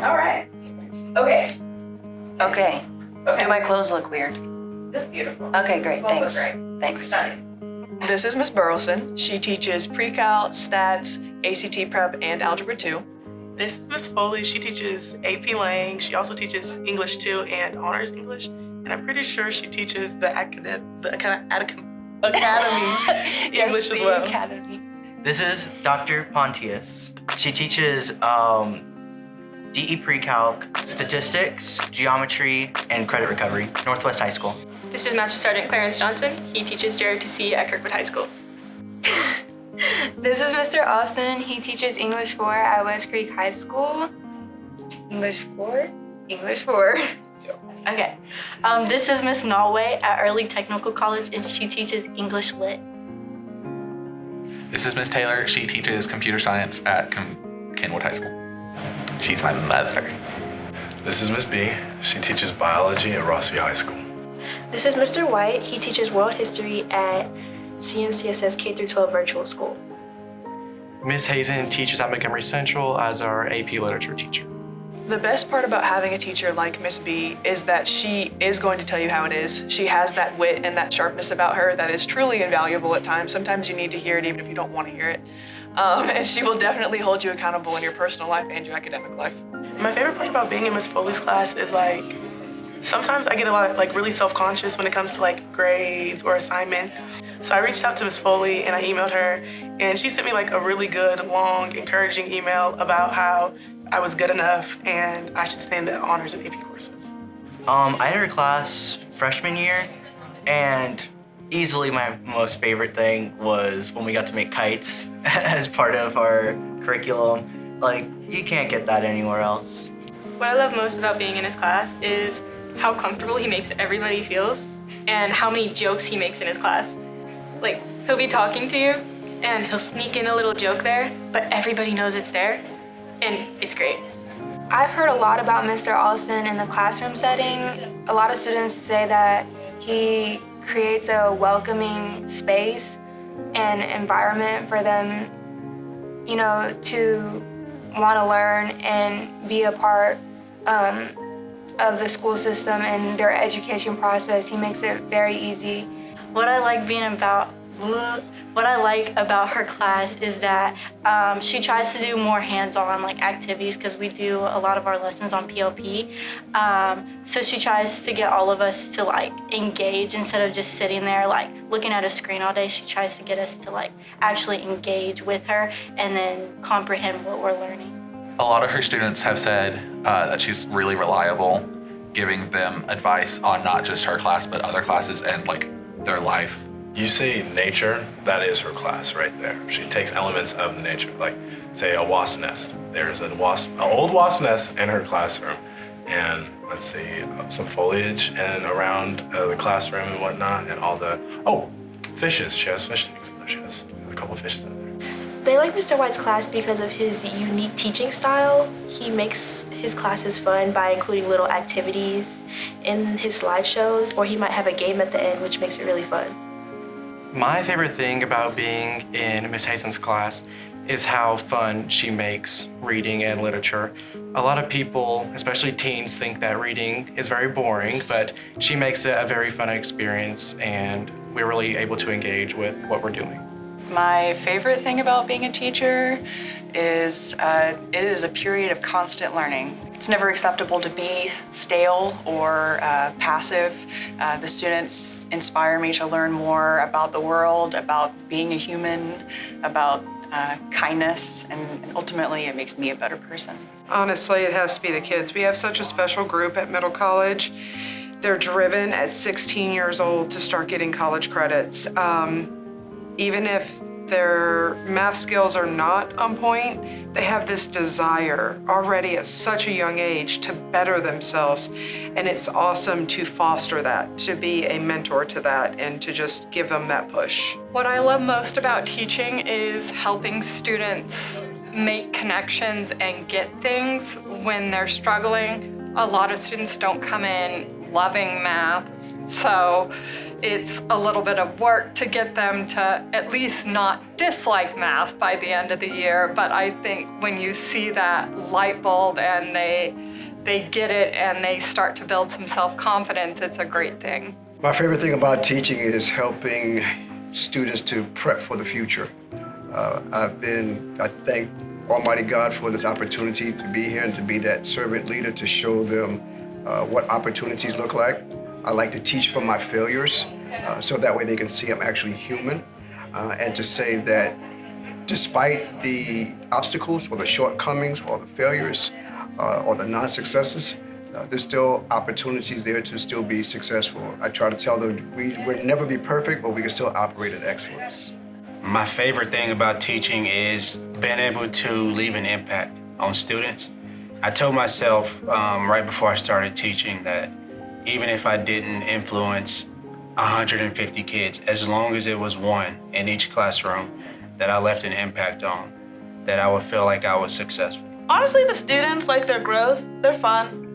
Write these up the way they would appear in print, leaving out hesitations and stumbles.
All right. Okay. Okay. Okay. Do my clothes look weird? That's beautiful. Okay, great. Both look Thanks. great. Thanks. Stunning. This is Miss Burleson. She teaches pre-cal, stats, ACT prep, and Algebra 2. This is Miss Foley. She teaches AP Lang. She also teaches English 2 and Honors English. And I'm pretty sure she teaches the academy English as well. Academy. This is Dr. Pontius. She teaches DE Pre-Calc, Statistics, Geometry, and Credit Recovery, Northwest High School. This is Master Sergeant Clarence Johnson. He teaches JROTC at Kirkwood High School. This is Mr. Austin. He teaches English 4 at West Creek High School. English 4? English 4. Okay. This is Miss Nalway at Early Technical College, and she teaches English Lit. This is Miss Taylor. She teaches computer science at Kenwood High School. She's my mother. This is Miss B. She teaches biology at Rossview High School. This is Mr. White. He teaches world history at CMCSS K-12 virtual school. Miss Hazen teaches at Montgomery Central as our AP literature teacher. The best part about having a teacher like Miss B is that she is going to tell you how it is. She has that wit and that sharpness about her that is truly invaluable at times. Sometimes you need to hear it even if you don't want to hear it. And she will definitely hold you accountable in your personal life and your academic life. My favorite part about being in Miss Foley's class is sometimes I get a lot of really self-conscious when it comes to grades or assignments. So I reached out to Miss Foley and I emailed her, and she sent me a really good, long, encouraging email about how I was good enough and I should stay in the honors and AP courses. I had her class freshman year, and easily my most favorite thing was when we got to make kites as part of our curriculum. You can't get that anywhere else. What I love most about being in his class is how comfortable he makes everybody feels and how many jokes he makes in his class. He'll be talking to you and he'll sneak in a little joke there, but everybody knows it's there, and it's great. I've heard a lot about Mr. Austin in the classroom setting. A lot of students say that he creates a welcoming space and environment for them, to want to learn and be a part of the school system and their education process. He makes it very easy. What I like about her class is that she tries to do more hands-on activities, because we do a lot of our lessons on PLP. So she tries to get all of us to engage instead of just sitting there looking at a screen all day. She tries to get us to actually engage with her and then comprehend what we're learning. A lot of her students have said that she's really reliable, giving them advice on not just her class, but other classes and their life. You say nature, that is her class right there. She takes elements of the nature, say a wasp nest. There's an old wasp nest in her classroom, and let's see, some foliage and around the classroom and whatnot, and all the, fishes. She has fish tanks in there. She has a couple of fishes in there. They like Mr. White's class because of his unique teaching style. He makes his classes fun by including little activities in his slideshows, or he might have a game at the end, which makes it really fun. My favorite thing about being in Miss Hazen's class is how fun she makes reading and literature. A lot of people, especially teens, think that reading is very boring, but she makes it a very fun experience, and we're really able to engage with what we're doing. My favorite thing about being a teacher is it is a period of constant learning. It's never acceptable to be stale or passive. The students inspire me to learn more about the world, about being a human, about kindness, and ultimately it makes me a better person. Honestly, it has to be the kids. We have such a special group at Middle College. They're driven at 16 years old to start getting college credits. Even if their math skills are not on point, they have this desire already at such a young age to better themselves. And it's awesome to foster that, to be a mentor to that, and to just give them that push. What I love most about teaching is helping students make connections and get things when they're struggling. A lot of students don't come in loving math, So it's a little bit of work to get them to at least not dislike math by the end of the year. But I think when you see that light bulb and they get it and they start to build some self-confidence, it's a great thing. My favorite thing about teaching is helping students to prep for the future. I thank Almighty God for this opportunity to be here and to be that servant leader to show them what opportunities look like. I like to teach from my failures so that way they can see I'm actually human and to say that despite the obstacles or the shortcomings or the failures or the non-successes, there's still opportunities there to still be successful. I try to tell them we'll never be perfect, but we can still operate at excellence. My favorite thing about teaching is being able to leave an impact on students. I told myself right before I started teaching that even if I didn't influence 150 kids, as long as it was one in each classroom that I left an impact on, that I would feel like I was successful. Honestly, the students like their growth. They're fun.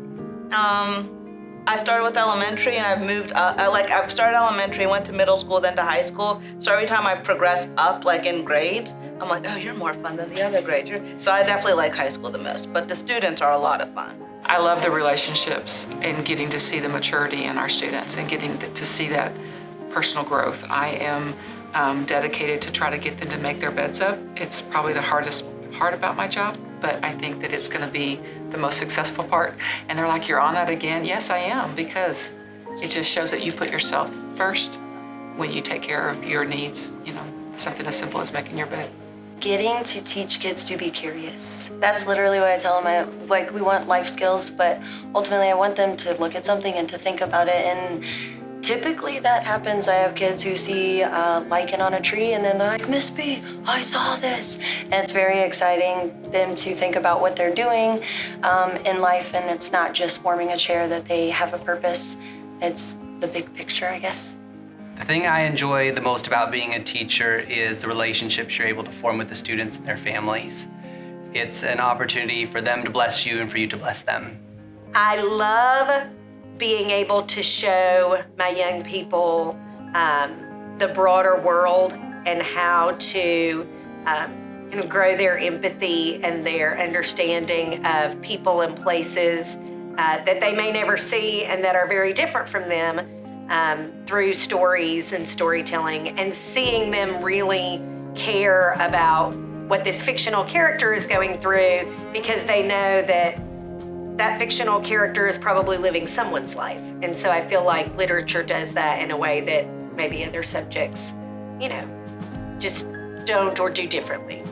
I started with elementary and I've moved up. I've started elementary, went to middle school, then to high school. So every time I progress up, like in grades, I'm like, oh, you're more fun than the other grade. So I definitely like high school the most, but the students are a lot of fun. I love the relationships and getting to see the maturity in our students and getting to see that personal growth. I am dedicated to try to get them to make their beds up. It's probably the hardest part about my job, but I think that it's going to be the most successful part. And they're like, you're on that again? Yes, I am, because it just shows that you put yourself first when you take care of your needs, something as simple as making your bed. Getting to teach kids to be curious. That's literally what I tell them. We want life skills, but ultimately I want them to look at something and to think about it. And typically that happens. I have kids who see lichen on a tree and then they're like, Miss B, I saw this. And it's very exciting them to think about what they're doing in life, and it's not just warming a chair, that they have a purpose. It's the big picture, I guess. The thing I enjoy the most about being a teacher is the relationships you're able to form with the students and their families. It's an opportunity for them to bless you and for you to bless them. I love being able to show my young people the broader world and how to grow their empathy and their understanding of people and places that they may never see and that are very different from them through stories and storytelling, and seeing them really care about what this fictional character is going through because they know that that fictional character is probably living someone's life. And so I feel like literature does that in a way that maybe other subjects, just don't or do differently.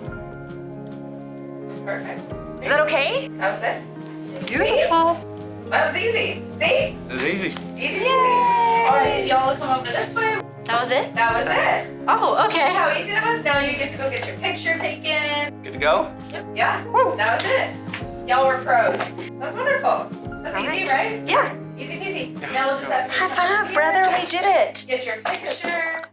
Perfect. Is that okay? That was it. Beautiful. That was easy. See? It was easy. Easy peasy. All right, if y'all will come over this way. That was it? That was it. Oh, okay. That's how easy that was. Now you get to go get your picture taken. Good to go? Yeah, that was it. Y'all were pros. That was wonderful. That's easy, right? Yeah. Easy peasy. Now we'll just have to High five, brother. We did it. Get your picture.